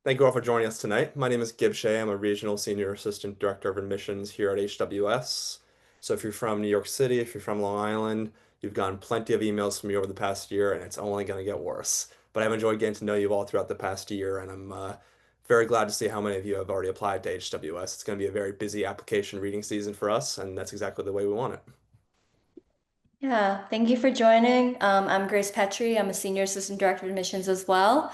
Thank you all for joining us tonight. My name is Gib Shea. I'm a Regional Senior Assistant Director of Admissions here at HWS. So if you're from New York City, if you're from Long Island, you've gotten plenty of emails from me over the past year, and it's only going to get worse. But I've enjoyed getting to know you all throughout the past year, and I'm very glad to see how many of you have already applied to HWS. It's going to be a very busy application reading season for us, and that's exactly the way we want it. Yeah, thank you for joining. I'm Grace Petrie. I'm a senior assistant director of admissions as well.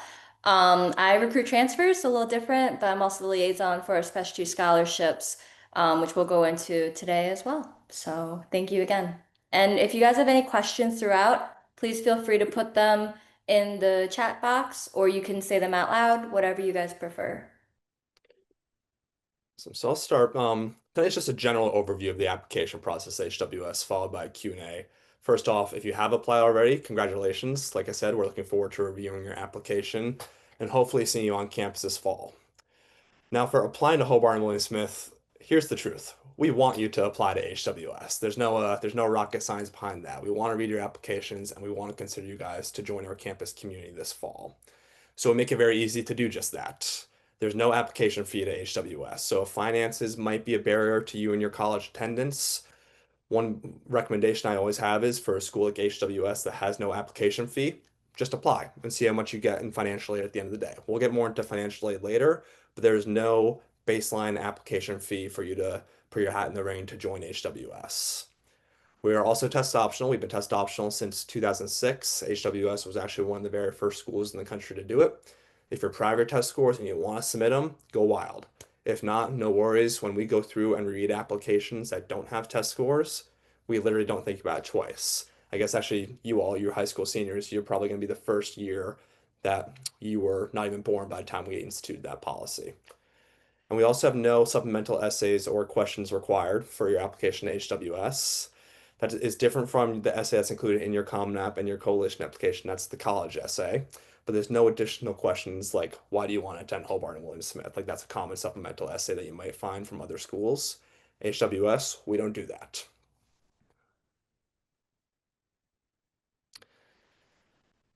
I recruit transfers, a little different, but I'm also the liaison for our specialty scholarships, which we'll go into today as well. So thank you again. And if you guys have any questions throughout, please feel free to put them in the chat box or you can say them out loud, whatever you guys prefer. So I'll start. Tonight's just a general overview of the application process at HWS, followed by Q&A. First off, if you have applied already, congratulations. Like I said, we're looking forward to reviewing your application and hopefully seeing you on campus this fall. Now, for applying to Hobart and William Smith, here's the truth. We want you to apply to HWS. There's no rocket science behind that. We want to read your applications and we want to consider you guys to join our campus community this fall. So we make it very easy to do just that. There's no application fee to HWS. So if finances might be a barrier to you and your college attendance, one recommendation I always have is for a school like HWS that has no application fee, just apply and see how much you get in financial aid at the end of the day. We'll get more into financial aid later, but there's no baseline application fee for you to put your hat in the ring to join HWS. We are also test optional. We've been test optional since 2006. HWS was actually one of the very first schools in the country to do it. If you're proud of your test scores and you want to submit them, go wild. If not, no worries. When we go through and read applications that don't have test scores, we literally don't think about it twice. I guess actually you all, you're high school seniors, you're probably going to be the first year that you were not even born by the time we instituted that policy. And we also have no supplemental essays or questions required for your application to HWS. That is different from the essay that's included in your Common App and your coalition application. That's the college essay. But there's no additional questions like, why do you want to attend Hobart and William Smith? Like, that's a common supplemental essay that you might find from other schools. HWS, we don't do that.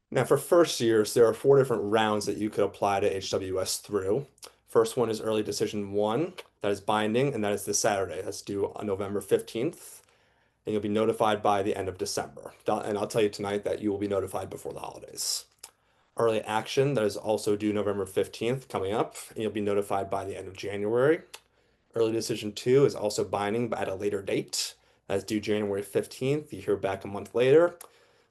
Now, for first years, there are four different rounds that you could apply to HWS through. First one is early decision one, that is binding, and that is this Saturday. That's due on November 15th, and you'll be notified by the end of December. And I'll tell you tonight that you will be notified before the holidays. Early action, that is also due November 15th, coming up, and you'll be notified by the end of January. Early decision two is also binding, but at a later date. That's due January 15th. You hear back a month later.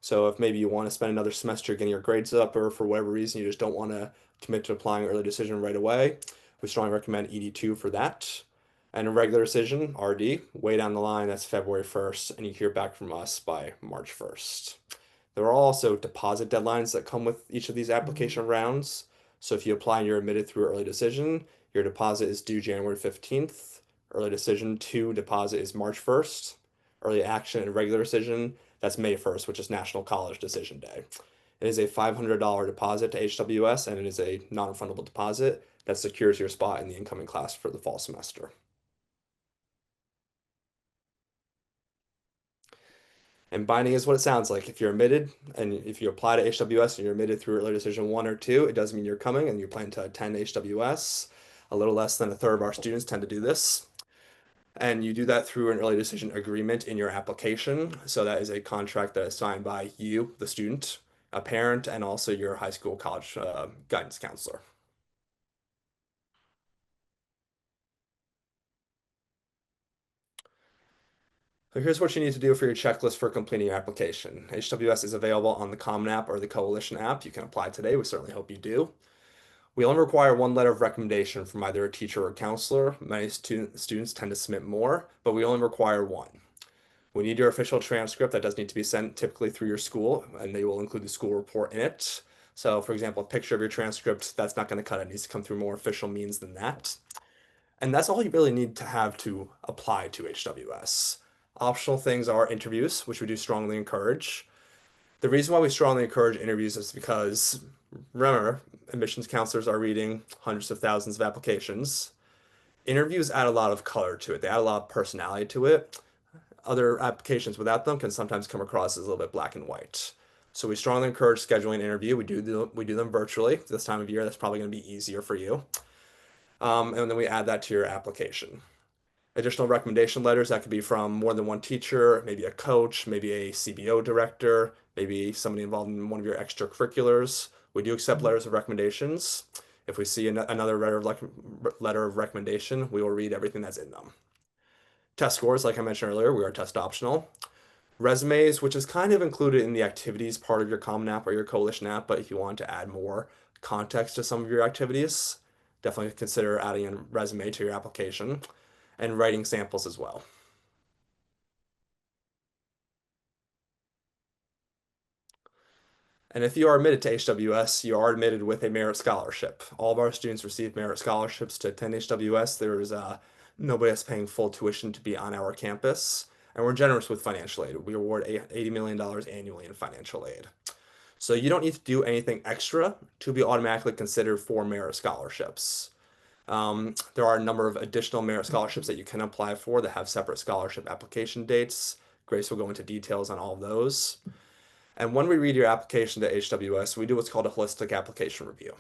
So if maybe you want to spend another semester getting your grades up, or for whatever reason you just don't want to commit to applying early decision right away, we strongly recommend ED2 for that. And a regular decision, RD, way down the line, that's February 1st, and you hear back from us by March 1st. There are also deposit deadlines that come with each of these application rounds. So if you apply and you're admitted through early decision, your deposit is due January 15th. Early decision 2 deposit is March 1st. Early action and regular decision, that's May 1st, which is National College Decision Day. It is a $500 deposit to HWS, and it is a non-refundable deposit that secures your spot in the incoming class for the fall semester. And binding is what it sounds like. If you're admitted and if you apply to HWS and you're admitted through early decision one or two, it does mean you're coming and you plan to attend HWS. A little less than a third of our students tend to do this. And you do that through an early decision agreement in your application. So that is a contract that is signed by you, the student, a parent, and also your high school college guidance counselor. So here's what you need to do for your checklist for completing your application. HWS is available on the Common App or the Coalition app. You can apply today. We certainly hope you do. We only require one letter of recommendation from either a teacher or counselor. Many students tend to submit more, but we only require one. We need your official transcript that does need to be sent typically through your school, and they will include the school report in it. So, for example, a picture of your transcript, that's not going to cut it. It needs to come through more official means than that. And that's all you really need to have to apply to HWS. Optional things are interviews, which we do strongly encourage. The reason why we strongly encourage interviews is because, remember, admissions counselors are reading hundreds of thousands of applications. Interviews add a lot of color to it. They add a lot of personality to it. Other applications without them can sometimes come across as a little bit black and white. So we strongly encourage scheduling an interview. We do them virtually this time of year. That's probably going to be easier for you. And then we add that to your application. Additional recommendation letters that could be from more than one teacher, maybe a coach, maybe a CBO director, maybe somebody involved in one of your extracurriculars. We do accept letters of recommendations. If we see another letter of recommendation, we will read everything that's in them. Test scores, like I mentioned earlier, we are test optional. Resumes, which is kind of included in the activities part of your Common App or your Coalition app, but if you want to add more context to some of your activities, definitely consider adding a resume to your application and writing samples as well. And if you are admitted to HWS, you are admitted with a merit scholarship. All of our students receive merit scholarships to attend HWS. There is nobody that's paying full tuition to be on our campus, and we're generous with financial aid. We award $80 million annually in financial aid. So you don't need to do anything extra to be automatically considered for merit scholarships. There are a number of additional merit scholarships that you can apply for that have separate scholarship application dates. Grace will go into details on all of those. And when we read your application to HWS, we do what's called a holistic application review.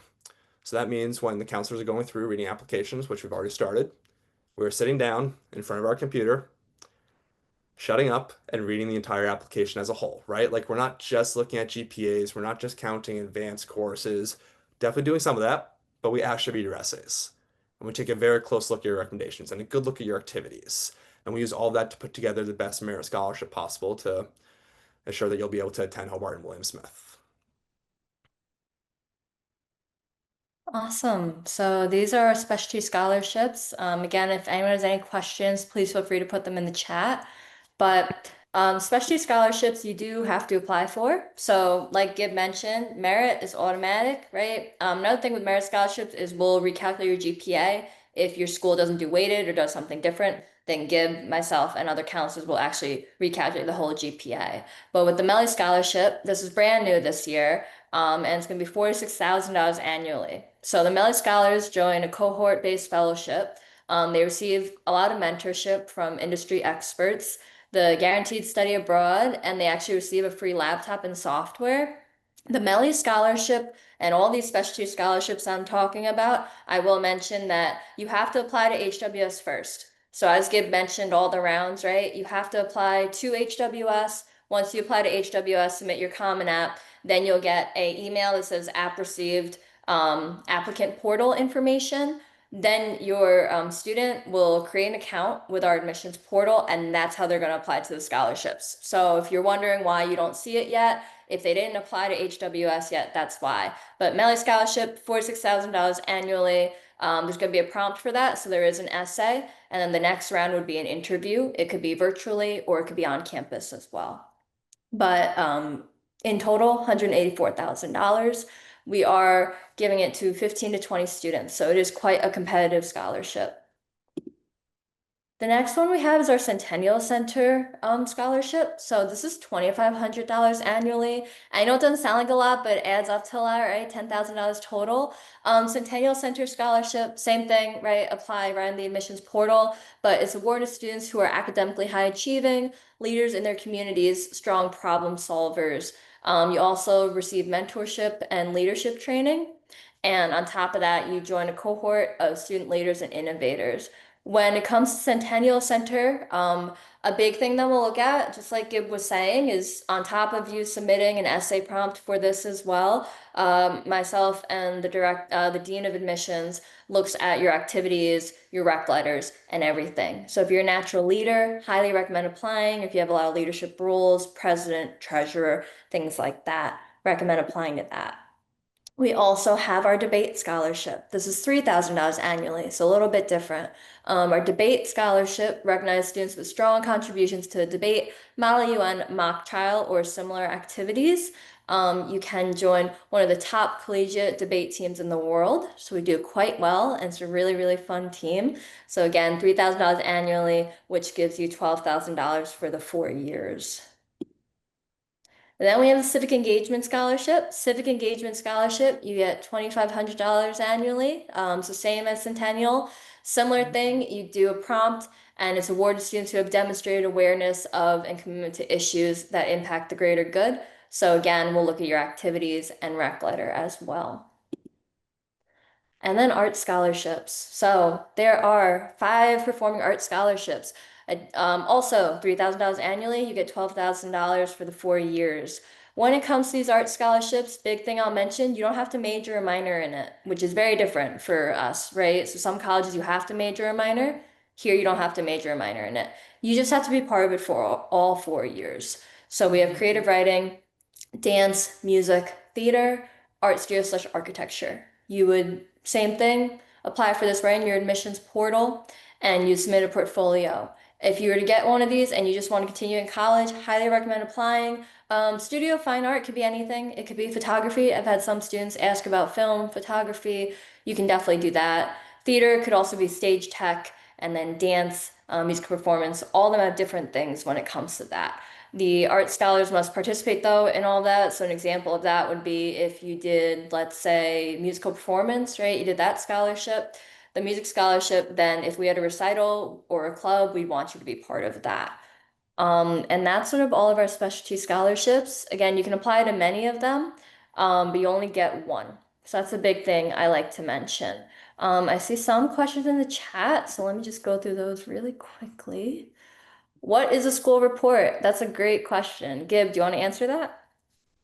So that means when the counselors are going through reading applications, which we've already started, we're sitting down in front of our computer, shutting up and reading the entire application as a whole, right? Like we're not just looking at GPAs, we're not just counting advanced courses, definitely doing some of that, but we actually read your essays. And we take a very close look at your recommendations and a good look at your activities. And we use all of that to put together the best merit scholarship possible to ensure that you'll be able to attend Hobart and William Smith. Awesome. So these are our specialty scholarships. Again, if anyone has any questions, please feel free to put them in the chat. But specialty scholarships you do have to apply for. So like Gib mentioned, merit is automatic, right? Another thing with merit scholarships is we'll recalculate your GPA. If your school doesn't do weighted or does something different, then Gib, myself, and other counselors will actually recalculate the whole GPA. But with the Melly Scholarship, this is brand new this year. And it's going to be $46,000 annually. So the Melly Scholars join a cohort-based fellowship. They receive a lot of mentorship from industry experts, the guaranteed study abroad, and they actually receive a free laptop and software. The Melly Scholarship and all these specialty scholarships I'm talking about, I will mention that you have to apply to HWS first. So as Gib mentioned, all the rounds, right? You have to apply to HWS. Once you apply to HWS, submit your Common App, then you'll get an email that says app received, applicant portal information. Then your student will create an account with our admissions portal, and that's how they're going to apply to the scholarships. So if you're wondering why you don't see it yet, if they didn't apply to HWS yet, that's why. But Melly Scholarship, $46,000 annually. There's going to be a prompt for that, so there is an essay, and then the next round would be an interview. It could be virtually or it could be on campus as well. But in total, $184,000. We are giving it to 15 to 20 students, so it is quite a competitive scholarship. The next one we have is our Centennial Center scholarship. So this is $2,500 annually. I know it doesn't sound like a lot, but it adds up to a lot, right? $10,000 total. Centennial Center scholarship, same thing, right? Apply right in the admissions portal, but it's awarded to students who are academically high achieving, leaders in their communities, strong problem solvers. You also receive mentorship and leadership training. And on top of that, you join a cohort of student leaders and innovators. When it comes to Centennial Center, a big thing that we'll look at, just like Gib was saying, is on top of you submitting an essay prompt for this as well, myself and the Dean of Admissions looks at your activities, your rec letters, and everything. So if you're a natural leader, highly recommend applying. If you have a lot of leadership roles, president, treasurer, things like that, recommend applying to that. We also have our debate scholarship. This is $3,000 annually, so a little bit different. Our debate scholarship recognizes students with strong contributions to debate, Model UN, mock trial, or similar activities. You can join one of the top collegiate debate teams in the world. So we do quite well, and it's a really, really fun team. So again, $3,000 annually, which gives you $12,000 for the 4 years. And then we have the Civic Engagement Scholarship. Civic Engagement Scholarship, you get $2,500 annually. So same as Centennial. Similar thing, you do a prompt and it's awarded to students who have demonstrated awareness of and commitment to issues that impact the greater good. So again, we'll look at your activities and rec letter as well. And then art scholarships. So there are 5 performing arts scholarships. Also, $3,000 annually, you get $12,000 for the 4 years. When it comes to these art scholarships, big thing I'll mention, you don't have to major or minor in it, which is very different for us, right? So some colleges you have to major or minor. Here you don't have to major or minor in it. You just have to be part of it for all 4 years. So we have creative writing, dance, music, theater, art studio/architecture. You would, same thing, apply for this right in your admissions portal and you submit a portfolio. If you were to get one of these and you just want to continue in college, highly recommend applying. Studio fine art could be anything. It could be photography. I've had some students ask about film, photography. You can definitely do that. Theater could also be stage tech, and then dance, music performance. All of them have different things when it comes to that. The art scholars must participate though in all that. So an example of that would be if you did, let's say, musical performance, right? You did that scholarship, the music scholarship, then if we had a recital or a club, we want you to be part of that. And that's sort of all of our specialty scholarships. Again, you can apply to many of them, but you only get one. So that's a big thing I like to mention. I see some questions in the chat, so let me just go through those really quickly. What is a school report? That's a great question. Gib, do you want to answer that?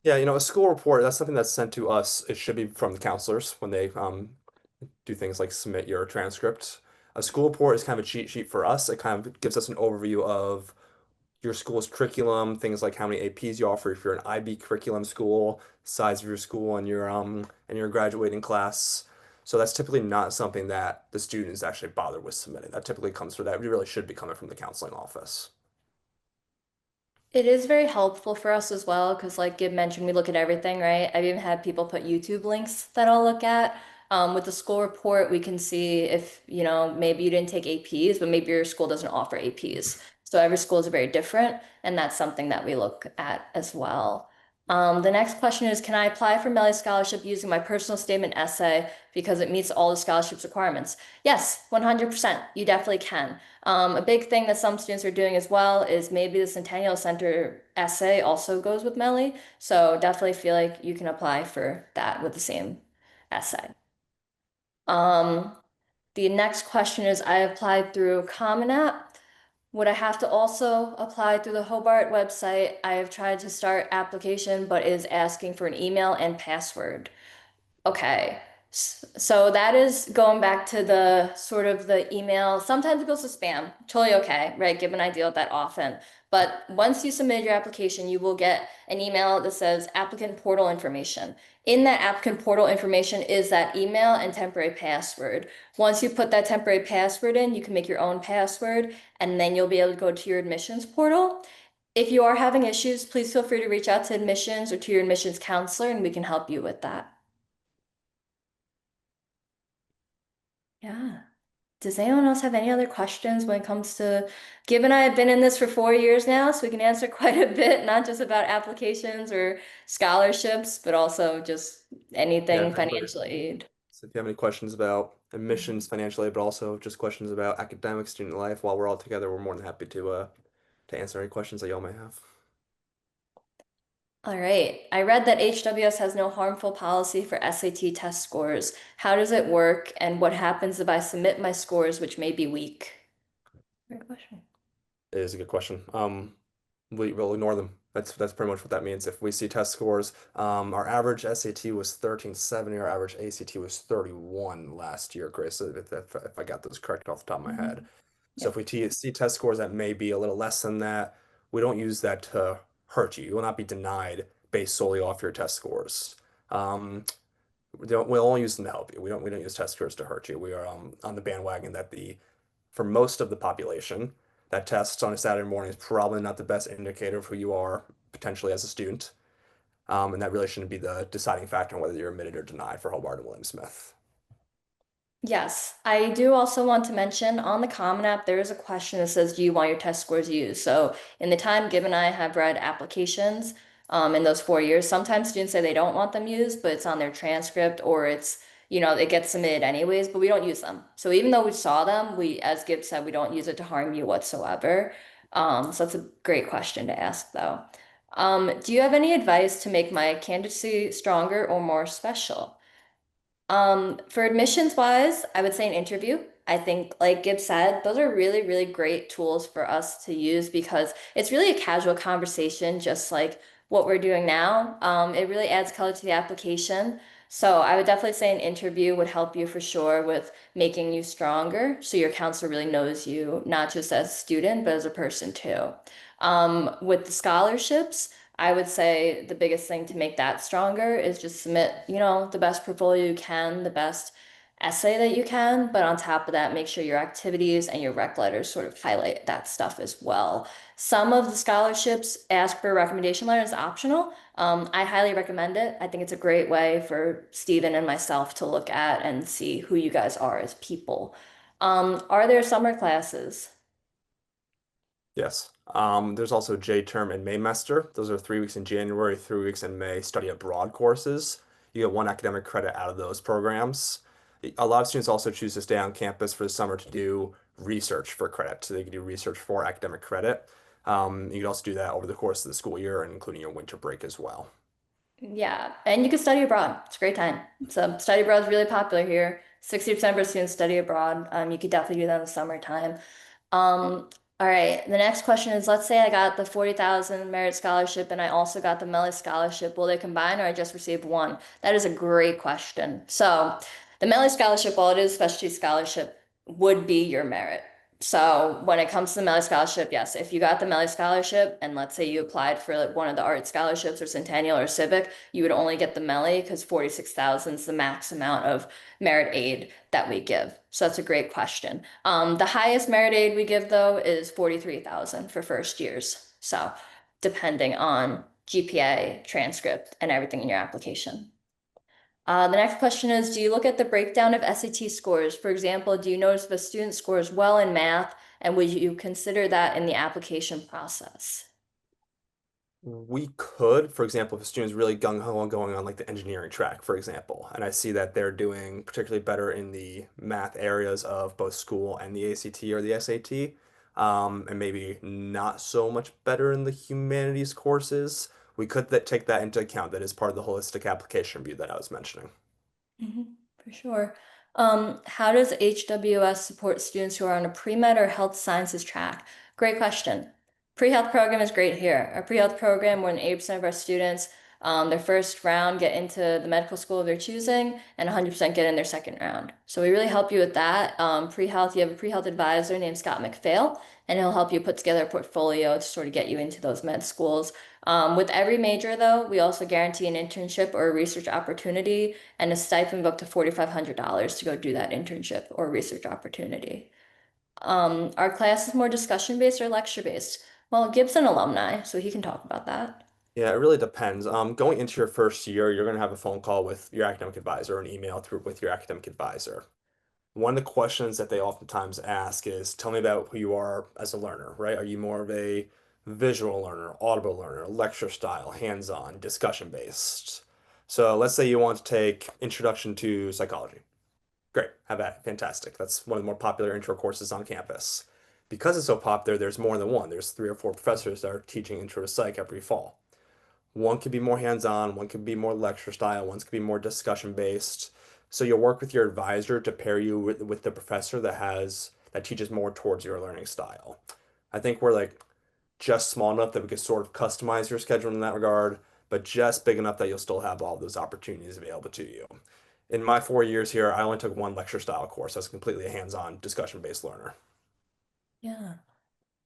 Yeah, a school report, that's something that's sent to us. It should be from the counselors when they do things like submit your transcript. A school report is kind of a cheat sheet for us. It kind of gives us an overview of your school's curriculum, things like how many APs you offer if you're an IB curriculum school, size of your school and your graduating class. So that's typically not something that the students actually bother with submitting. That typically comes from that. We really should be coming from the counseling office. It is very helpful for us as well because, like Gib mentioned, we look at everything, right? I've even had people put YouTube links that I'll look at. With the school report, we can see if, maybe you didn't take APs, but maybe your school doesn't offer APs. So every school is very different, and that's something that we look at as well. The next question is, can I apply for Melly Scholarship using my personal statement essay because it meets all the scholarship's requirements? Yes, 100%. You definitely can. A big thing that some students are doing as well is maybe the Centennial Center essay also goes with Melly. So definitely feel like you can apply for that with the same essay. Um, the next question is, I applied through Common App. Would I have to also apply through the Hobart website? I have tried to start application, but it is asking for an email and password. Okay. So that is going back to the sort of the email. Sometimes it goes to spam. Totally okay, right? Given I deal with that often. But once you submit your application, you will get an email that says applicant portal information. In that applicant portal information is that email and temporary password. Once you put that temporary password in, you can make your own password, and then you'll be able to go to your admissions portal. If you are having issues, please feel free to reach out to admissions or to your admissions counselor, and we can help you with that. Yeah. Does anyone else have any other questions when it comes to, Gib and I have been in this for 4 years now, so we can answer quite a bit, not just about applications or scholarships, but also just Yeah, anything if anybody, financial aid. so if you have any questions about admissions financially, but also just questions about academic student life while we're all together, we're more than happy to answer any questions that y'all may have. All right. I read that HWS has no harmful policy for SAT test scores. How does it work, and what happens if I submit my scores, which may be weak? Great question. It is a good question. We'll ignore them. That's pretty much what that means. If we see test scores, our average SAT was 1370, our average ACT was 31 last year, Grace, if I got those correct off the top of my head. Mhm. So if we see test scores that may be a little less than that, we don't use that to hurt you. You will not be denied based solely off your test scores. We'll only use them to help you. We don't use test scores to hurt you. We are on the bandwagon that the for most of the population, that test on a Saturday morning is probably not the best indicator of who you are potentially as a student. And that really shouldn't be the deciding factor on whether you're admitted or denied for Hobart and William Smith. Yes, I do also want to mention on the Common App, there is a question that says, do you want your test scores used? So in the time given, I have read applications in those 4 years. Sometimes students say they don't want them used, but it's on their transcript or it's, it gets submitted anyways, but we don't use them. So even though we saw them, as Gibb said, we don't use it to harm you whatsoever. So that's a great question to ask though. Do you have any advice to make my candidacy stronger or more special? For admissions wise, I would say an interview. I think, like Gibb said, those are really, really great tools for us to use because it's really a casual conversation, just like what we're doing now. It really adds color to the application. So I would definitely say an interview would help you for sure with making you stronger. So your counselor really knows you, not just as a student, but as a person too. With the scholarships, I would say the biggest thing to make that stronger is just submit, the best portfolio you can, the best essay that you can. But on top of that, make sure your activities and your rec letters sort of highlight that stuff as well. Some of the scholarships ask for a recommendation letter as optional. I highly recommend it. I think it's a great way for Stephen and myself to look at and see who you guys are as people. Are there summer classes? Yes. There's also J term and Maymester. Those are 3 weeks in January, 3 weeks in May, study abroad courses. You get one academic credit out of those programs. A lot of students also choose to stay on campus for the summer to do research for credit. So they can do research for academic credit. You can also do that over the course of the school year and including your winter break as well. Yeah, and you can study abroad. It's a great time. So study abroad is really popular here. 60% of our students study abroad. You could definitely do that in the summertime. All right, the next question is, let's say I got the 40,000 merit scholarship and I also got the MELI scholarship. Will they combine or I just received one? That is a great question. So the MELI scholarship, while it is specialty scholarship, would be your merit. So when it comes to the MELI scholarship, yes, if you got the MELI scholarship and let's say you applied for like one of the art scholarships or Centennial or Civic, you would only get the MELI because 46,000 is the max amount of merit aid that we give. So that's a great question. The highest merit aid we give though is 43,000 for first years. So depending on GPA, transcript, and everything in your application. The next question is, do you look at the breakdown of SAT scores? For example, do you notice if a student scores well in math, and would you consider that in the application process? We could, for example, if a student's really gung-ho on going on like the engineering track, for example, and I see that they're doing particularly better in the math areas of both school and the ACT or the SAT, and maybe not so much better in the humanities courses, we could take that into account. That is part of the holistic application review that I was mentioning. For sure. How does HWS support students who are on a pre-med or health sciences track? Great question. Pre-health program is great here. Our pre-health program, more than 80% of our students, their first round get into the medical school of their choosing, and 100% get in their second round. So we really help you with that. Pre-health, you have a pre-health advisor named Scott McPhail, and he'll help you put together a portfolio to sort of get you into those med schools. With every major, though, we also guarantee an internship or a research opportunity and a stipend of up to $4,500 to go do that internship or research opportunity. Our class is more discussion based or lecture based. Well, Gibson alumni, so he can talk about that. Yeah, it really depends. Going into your first year, you're going to have a phone call with your academic advisor, or an email through with your academic advisor. One of the questions that they oftentimes ask is, tell me about who you are as a learner, right? Are you more of a visual learner, audible learner, lecture style, hands-on, discussion based? So let's say you want to take Introduction to Psychology. Great, have at it. Fantastic. That's one of the more popular intro courses on campus. Because it's so popular, there's more than one. There's 3 or 4 professors that are teaching Intro to Psych every fall. One could be more hands-on, one could be more lecture style, one could be more discussion based. So you'll work with your advisor to pair you with the professor that teaches more towards your learning style. I think we're like just small enough that we could sort of customize your schedule in that regard, but just big enough that you'll still have all those opportunities available to you. In my 4 years here, I only took one lecture style course. I was completely a hands-on discussion-based learner. Yeah.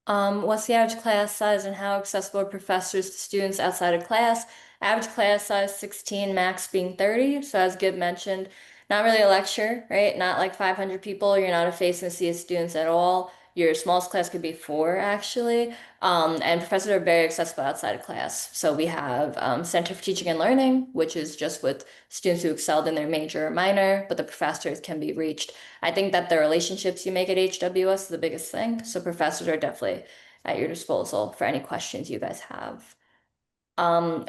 What's the average class size and how accessible are professors to students outside of class? Average class size 16, max being 30. So as Gib mentioned, not really a lecture, right? Not like 500 people. You're not a face and sea of students at all. Your smallest class could be 4, actually. And professors are very accessible outside of class. So we have Center for Teaching and Learning, which is just with students who excelled in their major or minor, but the professors can be reached. I think that the relationships you make at HWS is the biggest thing. So professors are definitely at your disposal for any questions you guys have.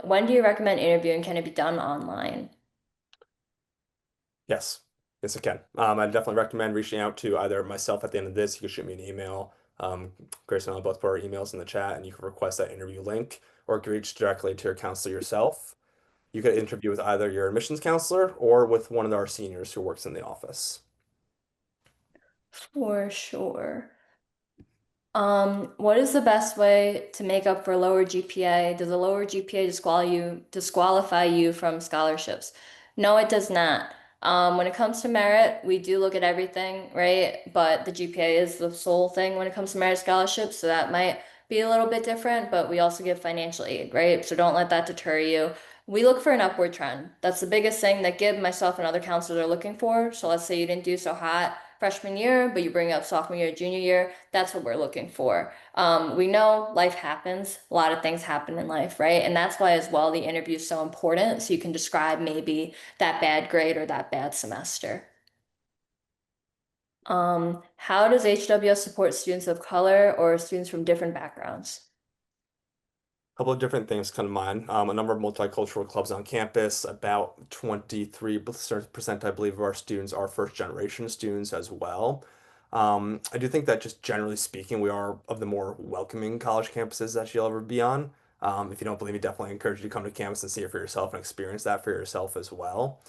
When do you recommend interviewing? Can it be done online? Yes, yes, I can. I definitely recommend reaching out to either myself at the end of this. You can shoot me an email. Grace and I will both put our emails in the chat, and you can request that interview link. or you could reach directly to your counselor yourself. You could interview with either your admissions counselor or with one of our seniors who works in the office. For sure. What is the best way to make up for lower GPA? Does a lower GPA disqualify you from scholarships? No, it does not. When it comes to merit, we do look at everything, right? But the GPA is the sole thing when it comes to merit scholarships, so that might be a little bit different, but we also give financial aid, right? So don't let that deter you. We look for an upward trend. That's the biggest thing that Gib, myself, and other counselors are looking for. So let's say you didn't do so hot freshman year, but you bring up sophomore year, junior year, that's what we're looking for. We know life happens, a lot of things happen in life, right? And that's why, as well, the interview is so important. So you can describe maybe that bad grade or that bad semester. How does HWS support students of color or students from different backgrounds? Couple of different things come to mind. A number of multicultural clubs on campus. About 23%, I believe, of our students are first generation students as well. I do think that just generally speaking, we are of the more welcoming college campuses that you'll ever be on. If you don't believe me, definitely encourage you to come to campus and see it for yourself and experience that for yourself as well.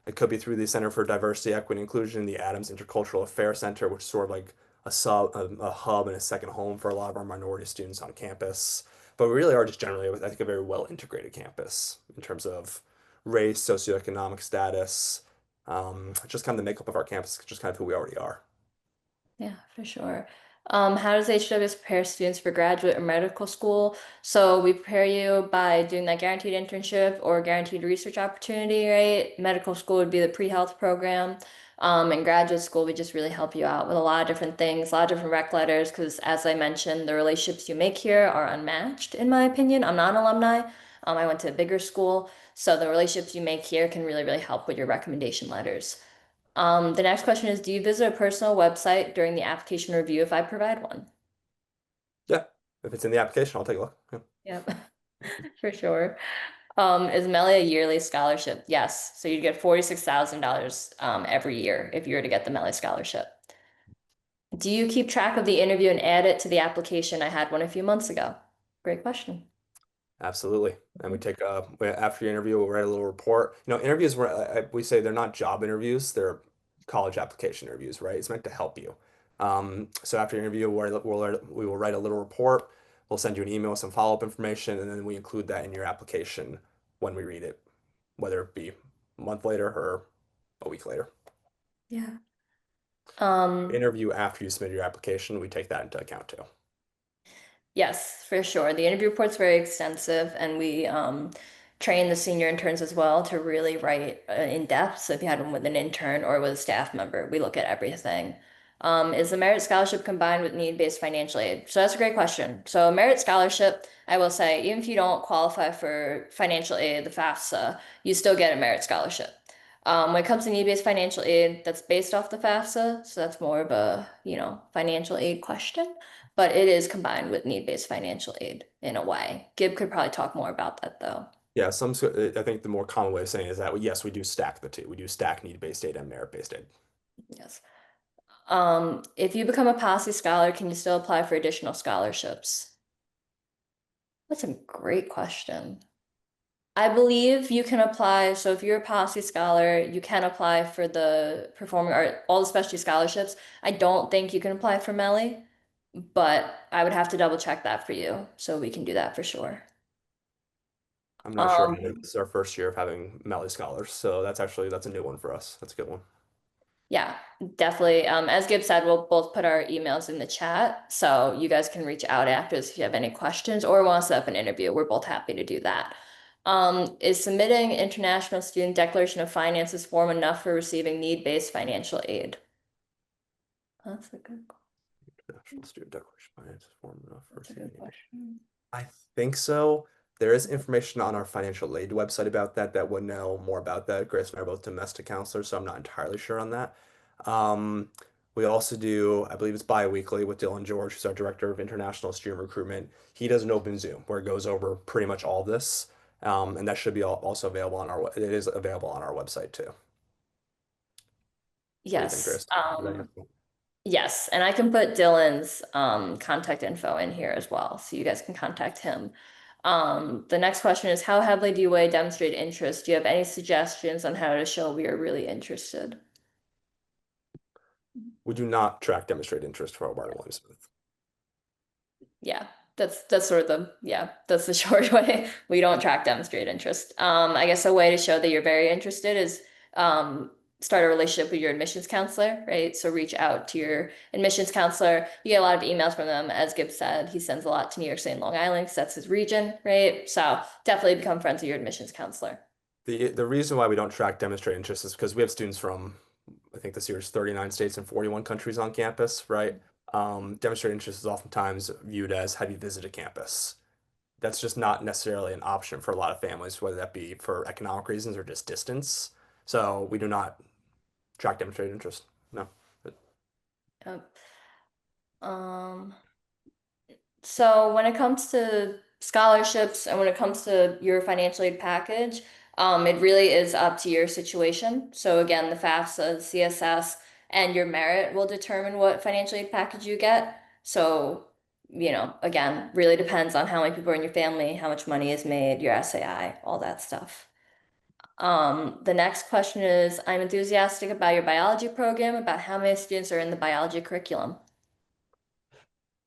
It could be through the Center for Diversity, Equity, and Inclusion, the Adams Intercultural Affairs Center, which is sort of like a hub and a second home for a lot of our minority students on campus. But we really are just generally, I think, a very well integrated campus in terms of race, socioeconomic status, just kind of the makeup of our campus, just kind of who we already are. Yeah, for sure. How does HWS prepare students for graduate or medical school? So we prepare you by doing that guaranteed internship or guaranteed research opportunity, right? Medical school would be the pre-health program. And graduate school, we just really help you out with a lot of different things, a lot of different rec letters, because as I mentioned, the relationships you make here are unmatched, in my opinion. I'm not an alumni. I went to a bigger school, so the relationships you make here can really, really help with your recommendation letters. The next question is, do you visit a personal website during the application review if I provide one? Yeah, if it's in the application, I'll take a look. Yeah, Yep, for sure. Is Melly a yearly scholarship? Yes. So you get $46,000 every year if you were to get the Melly scholarship. Do you keep track of the interview and add it to the application? I had one a few months ago. Great question. absolutely. And after your interview, we'll write a little report. Interviews we say they're not job interviews, they're college application interviews, right? It's meant to help you. So after your interview, we will write a little report. We'll send you an email with some follow-up information, and then we include that in your application when we read it, whether it be a month later or a week later. Yeah. Um, Interview after you submit your application, we take that into account too. Yes, for sure. The interview report's very extensive, and we train the senior interns as well to really write in depth. So if you had one with an intern or with a staff member, we look at everything. Is the merit scholarship combined with need-based financial aid? So that's a great question. So merit scholarship, I will say, even if you don't qualify for financial aid, the FAFSA, you still get a merit scholarship. When it comes to need-based financial aid, that's based off the FAFSA, so that's more of a, financial aid question, but it is combined with need-based financial aid in a way. Gib could probably talk more about that though. Yeah, I think the more common way of saying it is that yes, we do stack the two. We do stack need-based aid and merit-based aid. Yes. If you become a Posse scholar, can you still apply for additional scholarships? That's a great question. I believe you can apply. So if you're a Posse scholar, you can apply for the performing art, all the specialty scholarships. I don't think you can apply for Melly, but I would have to double check that for you. So we can do that for sure. I'm not sure either. Um, This is our first year of having Melly Scholars, so that's a new one for us. That's a good one. yeah, definitely. As Gib said, we'll both put our emails in the chat. So you guys can reach out after if you have any questions or want to set up an interview. We're both happy to do that. Is submitting International Student Declaration of Finances form enough for receiving need-based financial aid? That's a good, National Student Declaration Finance form enough for that's a good receiving aid. question. I think so. There is information on our financial aid website about that would know more about that. Grace and I are both domestic counselors, so I'm not entirely sure on that. Um, we also do, I believe it's bi-weekly with Dylan George, who's our director of international student recruitment. He does an open Zoom where it goes over pretty much all this. And that should be also available it is available on our website too. What do you think, Yes. Grace? Did I have- Yes, and I can put Dylan's contact info in here as well, so you guys can contact him. The next question is, how heavily do you weigh demonstrate interest? Do you have any suggestions on how to show we are really interested? We do not track demonstrated interest for Hobart and William Smith. Yeah, that's sort of the yeah, that's the short way. We don't track demonstrated interest. I guess a way to show that you're very interested is um start a relationship with your admissions counselor, right? So reach out to your admissions counselor. You get a lot of emails from them, as Gibbs said. He sends a lot to New York State and Long Island because that's his region, right? So definitely become friends with your admissions counselor. The reason why we don't track demonstrated interest is because we have students from, I think this year is 39 states and 41 countries on campus, right? Demonstrated interest is oftentimes viewed as have you visited campus? That's just not necessarily an option for a lot of families, whether that be for economic reasons or just distance. So we do not track demonstrated interest. No. Yep. Um, So when it comes to scholarships and when it comes to your financial aid package, it really is up to your situation. So again, the FAFSA, CSS, and your merit will determine what financial aid package you get. So, again, really depends on how many people are in your family, how much money is made, your SAI, all that stuff. The next question is, I'm enthusiastic about your biology program, about how many students are in the biology curriculum.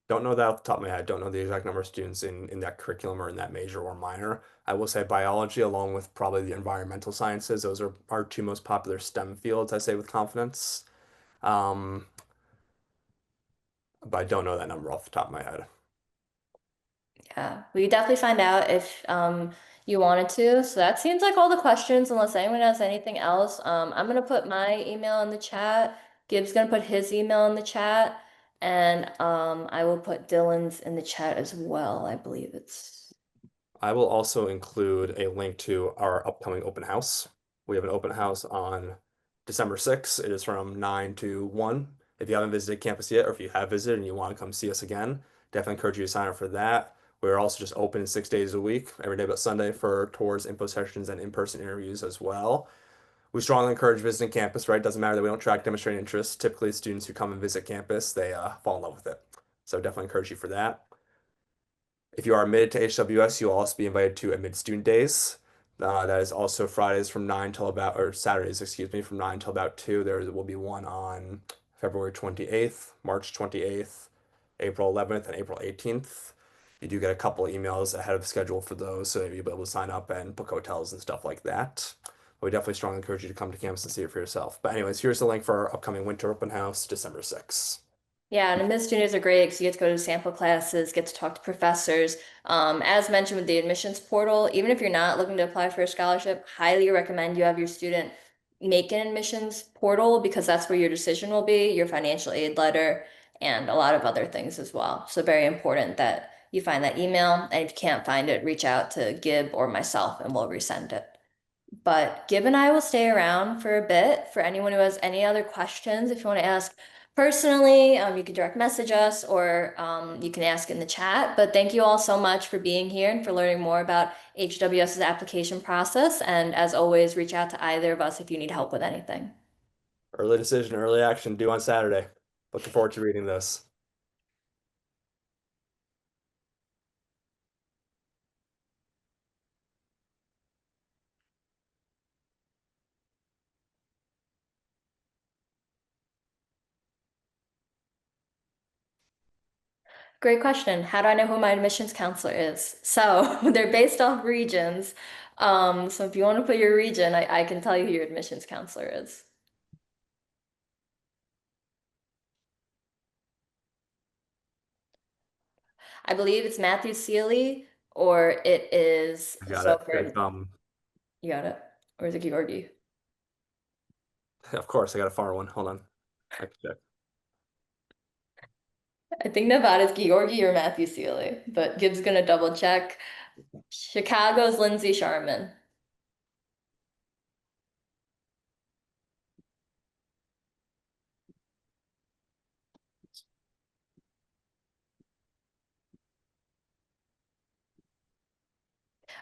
Don't know that off the top of my head. Don't know the exact number of students in that curriculum or in that major or minor. I will say biology, along with probably the environmental sciences, those are our two most popular STEM fields, I say with confidence. Um, but I don't know that number off the top of my head. Yeah, we could definitely find out if you wanted to. So that seems like all the questions, unless anyone has anything else. I'm gonna put my email in the chat. Gibbs gonna put his email in the chat, and I will put Dylan's in the chat as well. I believe it's I will also include a link to our upcoming open house. We have an open house on December 6th. It is from 9 to 1. If you haven't visited campus yet, or if you have visited and you want to come see us again, definitely encourage you to sign up for that. We're also just open 6 days a week, every day but Sunday for tours, info sessions, and in-person interviews as well. We strongly encourage visiting campus, right? Doesn't matter that we don't track demonstrated interest. Typically, students who come and visit campus, they fall in love with it. So definitely encourage you for that. If you are admitted to HWS, you'll also be invited to admit student days. That is also Fridays from 9 till about, or Saturdays, excuse me, from 9 till about 2. There will be one on February 28th, March 28th, April 11th, and April 18th. You do get a couple of emails ahead of schedule for those, so you'll be able to sign up and book hotels and stuff like that. We definitely strongly encourage you to come to campus and see it for yourself. But anyways, here's the link for our upcoming winter open house, December 6th. yeah, and admit students are great because you get to go to sample classes, get to talk to professors. As mentioned with the admissions portal, even if you're not looking to apply for a scholarship, highly recommend you have your student make an admissions portal because that's where your decision will be, your financial aid letter, and a lot of other things as well. So very important that you find that email, and if you can't find it, reach out to Gib or myself and we'll resend it. But Gib and I will stay around for a bit for anyone who has any other questions. If you want to ask personally, you can direct message us or you can ask in the chat. But thank you all so much for being here and for learning more about HWS's application process. And as always, reach out to either of us if you need help with anything. Early decision, early action due on Saturday. Looking forward to reading this. Great question. How do I know who my admissions counselor is? So they're based off regions. So if you want to put your region, I can tell you who your admissions counselor is. I believe it's Matthew Sealy, or it is I got so it. for you got it, or is it Georgi? Of course, I got a far one. Hold on. I can check. I think Nevada's Georgi or Matthew Sealy, but Gibbs gonna double check. Chicago's Lindsay Sharman.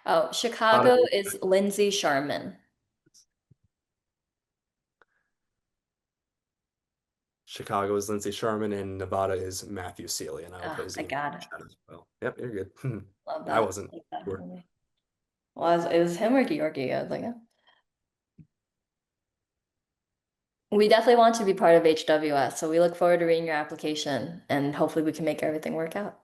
Oh, Got it. Chicago is Lindsay Sharman. Chicago is Lindsey Sherman, and Nevada is Matthew Sealy, and I will Ah, put his I email got in it. chat as well. Yep, you're good. Love I that. wasn't Like that for sure. me. Well, it was him or Georgi. I was like, yeah. We definitely want to be part of HWS, so we look forward to reading your application and hopefully we can make everything work out.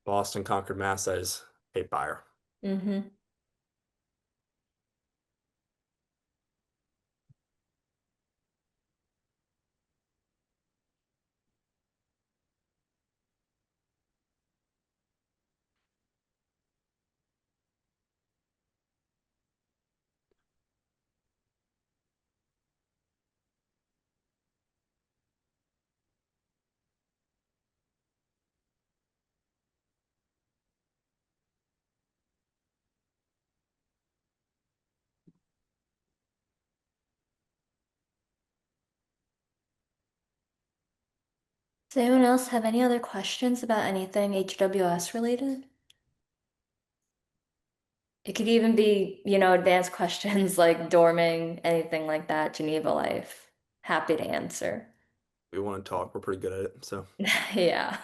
Boston, Concord, Mass. That is Kate Byer. Mm-hmm. Does anyone else have any other questions about anything HWS related? It could even be, advanced questions like dorming, anything like that, Geneva life. Happy to answer. We want to talk. We're pretty good at it. So Yeah.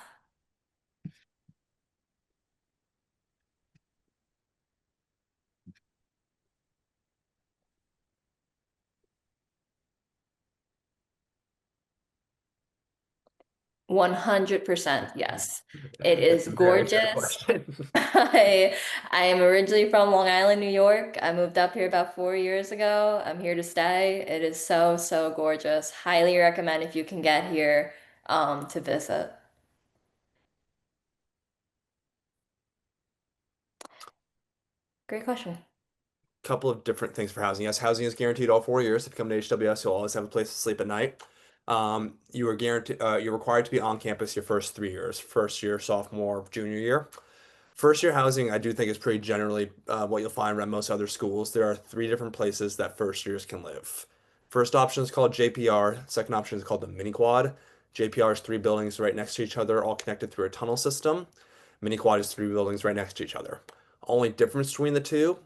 100% yes. It that's is a very fair gorgeous. question. I am originally from Long Island, New York. I moved up here about 4 years ago. I'm here to stay. It is so, so gorgeous. Highly recommend if you can get here to visit. Great question. Couple of different things for housing. Yes, housing is guaranteed all 4 years. If you come to HWS, you'll always have a place to sleep at night. You are guaranteed, you're required to be on campus your first 3 years, first year, sophomore, junior year. First year housing, I do think is pretty generally what you'll find around most other schools. There are three different places that first years can live. First option is called JPR. Second option is called the mini quad. JPR is three buildings right next to each other, all connected through a tunnel system. Mini quad is three buildings right next to each other. Only difference between the two,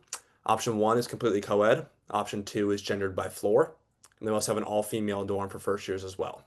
option one is completely co-ed. Option two is gendered by floor. And they also have an all-female dorm for first years as well.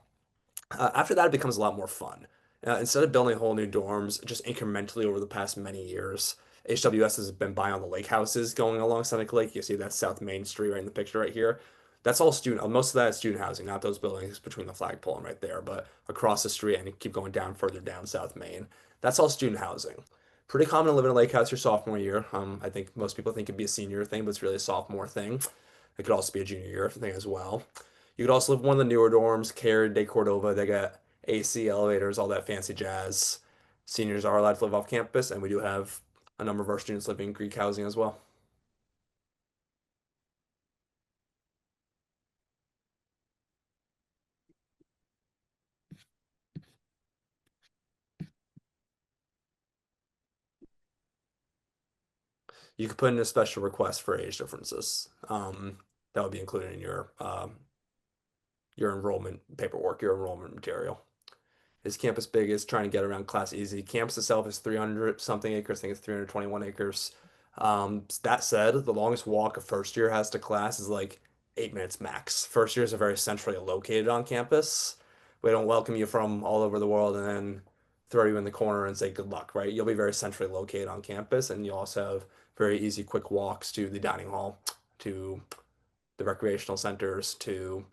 After that, it becomes a lot more fun. Instead of building whole new dorms, just incrementally over the past many years, HWS has been buying all the lake houses going along Seneca Lake. You see that South Main Street right in the picture right here. That's all student. Most of that is student housing, not those buildings between the flagpole and right there, but across the street and you keep going down further down South Main. That's all student housing. Pretty common to live in a lake house your sophomore year. I think most people think it'd be a senior thing, but it's really a sophomore thing. It could also be a junior year thing as well. You could also live in one of the newer dorms, Care de Cordova. They got AC elevators, all that fancy jazz. Seniors are allowed to live off campus, and we do have a number of our students living in Greek housing as well. You could put in a special request for age differences. That would be included in your enrollment paperwork, your enrollment material. Is campus big? Is trying to get around class easy. Campus itself is 300 something acres. I think it's 321 acres. That said, the longest walk a first year has to class is like 8 minutes max. First years are very centrally located on campus. We don't welcome you from all over the world and then throw you in the corner and say good luck, right? You'll be very centrally located on campus, and you also have very easy, quick walks to the dining hall, to the recreational centers, to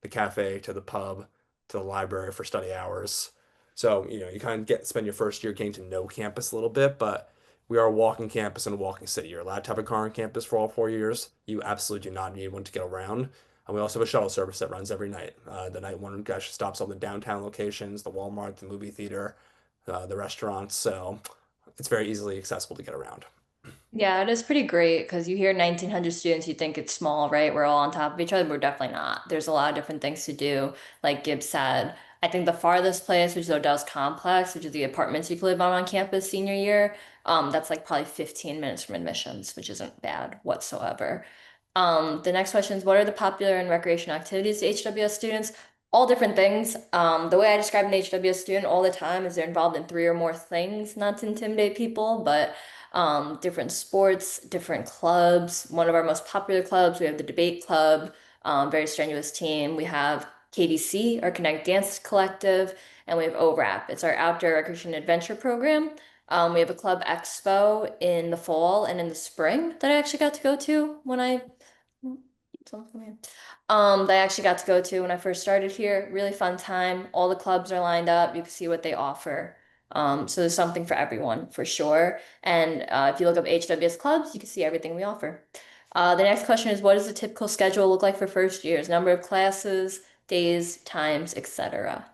the cafe to the pub to the library for study hours. So, you kind of spend your first year getting to know campus a little bit, but we are a walking campus and a walking city. You're allowed to have a car on campus for all 4 years. You absolutely do not need one to get around. And we also have a shuttle service that runs every night. The night one actually stops all the downtown locations, the Walmart, the movie theater, the restaurants. So it's very easily accessible to get around. Yeah, it is pretty great because you hear 1,900 students, you think it's small, right? We're all on top of each other. We're definitely not. There's a lot of different things to do. Like Gibbs said, I think the farthest place, which is Odell's Complex, which is the apartments you can live on campus senior year, that's like probably 15 minutes from admissions, which isn't bad whatsoever. The next question is, what are the popular and recreational activities to HWS students? All different things. The way I describe an HWS student all the time is they're involved in three or more things, not to intimidate people, but different sports, different clubs. One of our most popular clubs, we have the debate club, very strenuous team. We have KDC, our Connect Dance Collective, and we have ORAP. It's our Outdoor Recreation Adventure program. We have a club expo in the fall and in the spring that I actually got to go to when I that I actually got to go to when I first started here. Really fun time. All the clubs are lined up. You can see what they offer. So there's something for everyone for sure. And if you look up HWS clubs, you can see everything we offer. The next question is, what does the typical schedule look like for first years? Number of classes, days, times, etc.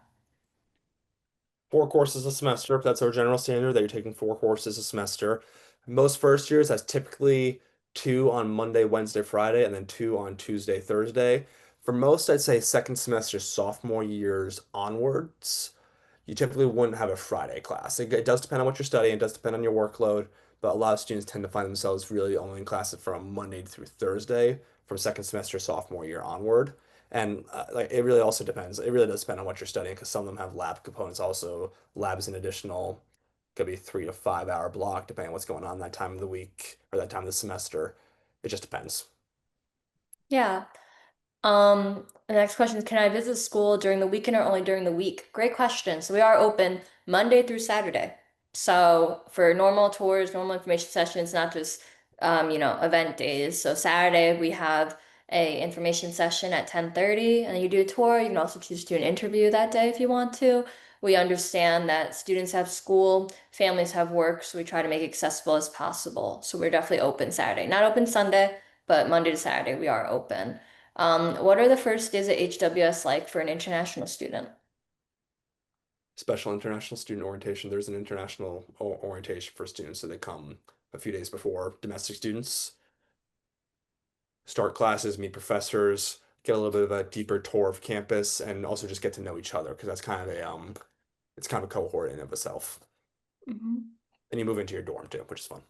4 courses a semester. That's our general standard that you're taking 4 courses a semester. Most first years, that's typically two on Monday, Wednesday, Friday, and then two on Tuesday, Thursday. For most, I'd say second semester, sophomore years onwards, you typically wouldn't have a Friday class. It does depend on what you're studying, it does depend on your workload, but a lot of students tend to find themselves really only in classes from Monday through Thursday from second semester, sophomore year onward. And like it really also depends. It really does depend on what you're studying because some of them have lab components also. Labs an additional, could be 3 to 5 hour block depending on what's going on that time of the week or that time of the semester. It just depends. Yeah. The next question is, can I visit school during the weekend or only during the week? Great question. So we are open Monday through Saturday. So for normal tours, normal information sessions, not just event days. So Saturday we have a information session at 10:30 and you do a tour. You can also choose to do an interview that day if you want to. We understand that students have school, families have work, so we try to make it accessible as possible. So we're definitely open Saturday. Not open Sunday, but Monday to Saturday we are open. What are the first days at HWS like for an international student? Special international student orientation. There's an international orientation for students, so they come a few days before domestic students. Start classes, meet professors, get a little bit of a deeper tour of campus, and also just get to know each other because that's kind of a it's kind of a cohort in of itself. Mhm. And you move into your dorm too, which is fun.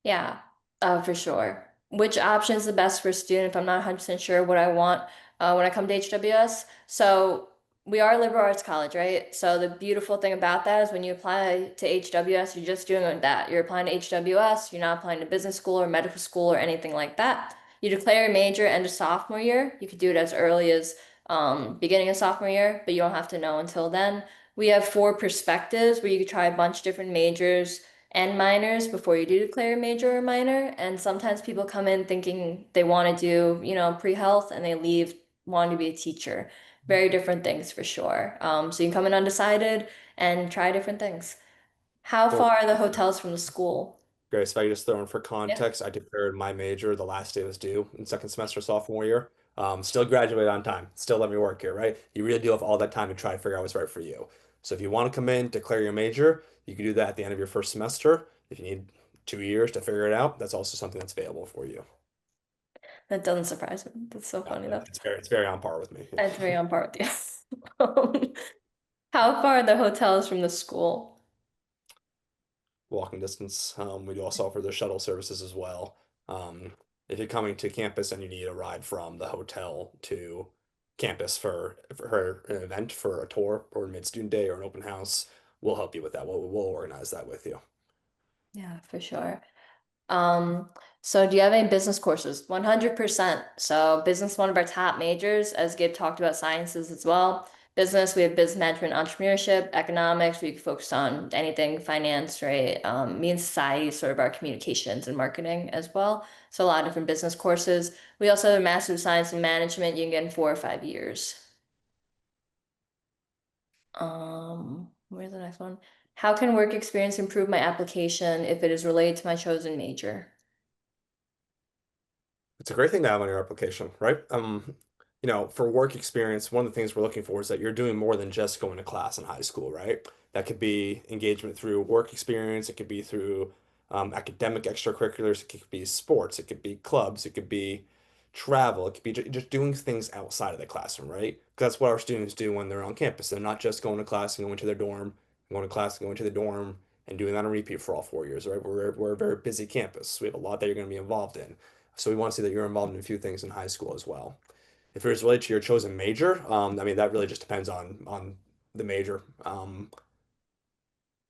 Yeah, for sure. Which option is the best for a student if I'm not 100% sure what I want when I come to HWS? So we are a liberal arts college, right? So the beautiful thing about that is when you apply to HWS, you're just doing that. You're applying to HWS, you're not applying to business school or medical school or anything like that. You declare a major end of sophomore year. You could do it as early as beginning of sophomore year, but you don't have to know until then. We have 4 perspectives where you could try a bunch of different majors and minors before you do declare a major or minor. And sometimes people come in thinking they want to do, pre-health and they leave wanting to be a teacher. Very different things for sure. So you can come in undecided and try different things. How Well, far are the hotels from the school? Grace, if I could just throw in for Yeah. context, I declared my major the last day was due in second semester sophomore year. Still graduated on time. Still let me work here, right? You really do have all that time to try to figure out what's right for you. So if you want to come in, declare your major, you can do that at the end of your first semester. If you need 2 years to figure it out, that's also something that's available for you. That doesn't surprise me. That's so funny though. It's very on par with me. That's very on par with you. How far are the hotels from the school? Walking distance. We do also offer the shuttle services as well. Um, if you're coming to campus and you need a ride from the hotel to campus for an event, for a tour or a mid-student day or an open house, we'll help you with that. We'll organize that with you. Yeah, for sure. Um, so do you have any business courses? 100%. So business, one of our top majors, as Gabe talked about sciences as well. Business, we have business management, entrepreneurship, economics, we can focus on anything finance, right? Me and society, sort of our communications and marketing as well. So a lot of different business courses. We also have a Master of Science in Management you can get in 4 or 5 years. Where's the next one? How can work experience improve my application if it is related to my chosen major? It's a great thing to have on your application, right? For work experience, one of the things we're looking for is that you're doing more than just going to class in high school, right? That could be engagement through work experience, it could be through academic extracurriculars, it could be sports, it could be clubs, it could be travel, it could be just doing things outside of the classroom, right? 'Cause that's what our students do when they're on campus. They're not just going to class and going to their dorm, going to class and going to the dorm and doing that on repeat for all 4 years, right? We're a very busy campus. We have a lot that you're going to be involved in. So we want to see that you're involved in a few things in high school as well. If it was related to your chosen major, I mean that really just depends on the major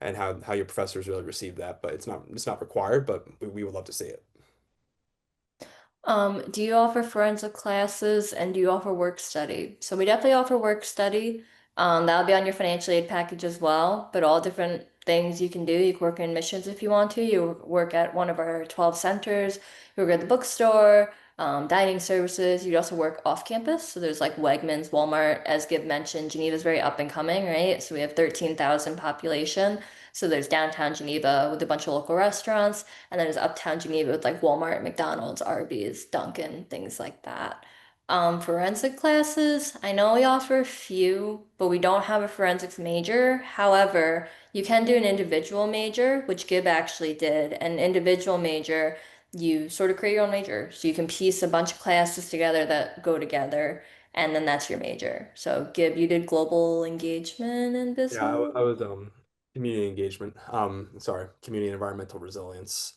and how your professors really receive that. But it's not required, but we would love to see it. Do you offer forensic classes and do you offer work study? So we definitely offer work study. That'll be on your financial aid package as well, but all different things you can do. You can work in admissions if you want to. You work at one of our 12 centers. You work at the bookstore, dining services. You also work off campus. So there's like Wegmans, Walmart, as Gib mentioned, Geneva's very up and coming, right? So we have 13,000 population. So there's downtown Geneva with a bunch of local restaurants. And then there's uptown Geneva with like Walmart, McDonald's, Arby's, Dunkin', things like that. Forensic classes, I know we offer a few, but we don't have a forensics major. However, you can do an individual major, which Gib actually did. An individual major, you sort of create your own major. So you can piece a bunch of classes together that go together, and then that's your major. So Gib, you did global engagement and Yeah, business. I was community engagement. Sorry, community and environmental resilience.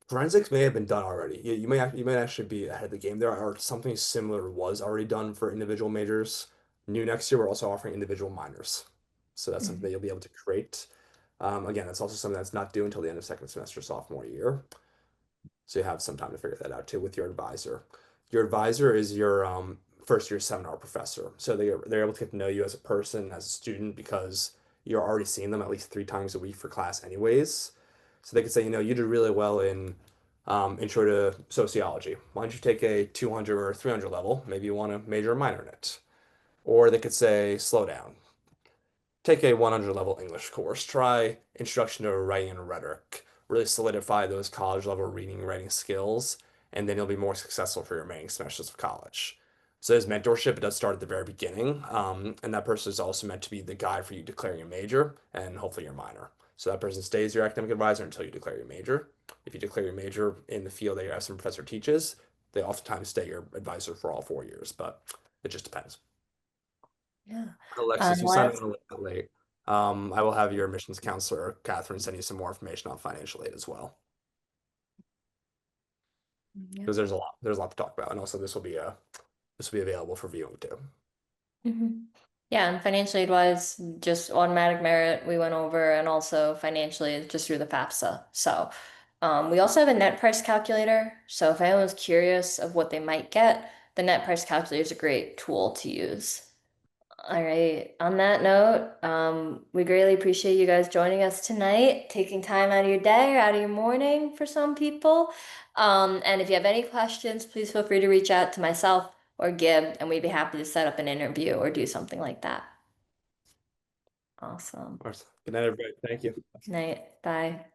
Forensics may have been done already. You may actually be ahead of the game there, or something similar was already done for individual majors. New next year, we're also offering individual minors, so that's something that Mhm. you'll be able to create. Again, that's also something that's not due until the end of second semester sophomore year. So you have some time to figure that out too with your advisor. Your advisor is your first year seminar professor. So they're able to get to know you as a person, as a student, because you're already seeing them at least 3 times a week for class anyways. So they could say, you did really well in intro to sociology. Why don't you take a 200 or 300 level? Maybe you want to major or minor in it. Or they could say, slow down. Take a 100 level English course. Try Introduction to Writing and Rhetoric. Really solidify those college level reading and writing skills, and then you'll be more successful for your remaining semesters of college. So there's mentorship. It does start at the very beginning, and that person is also meant to be the guide for you declaring your major and hopefully your minor. So that person stays your academic advisor until you declare your major. If you declare your major in the field that your assistant professor teaches, they oftentimes stay your advisor for all 4 years, but it just depends. Yeah. Alexis, you signed in Last a little bit late. I will have your admissions counselor, Catherine, send you some more information on financial aid as well, Yeah. because there's a lot to talk about, and also this will be available for viewing too. hmm Yeah, and financial aid wise, just automatic merit we went over, and also financially just through the FAFSA. So, we also have a net price calculator. So if anyone's curious of what they might get, the net price calculator is a great tool to use. All right. On that note, we greatly appreciate you guys joining us tonight, taking time out of your day or out of your morning for some people. And if you have any questions, please feel free to reach out to myself or Gib, and we'd be happy to set up an interview or do something like that. Awesome. All right. Good night, everybody. Thank you. Night. Bye.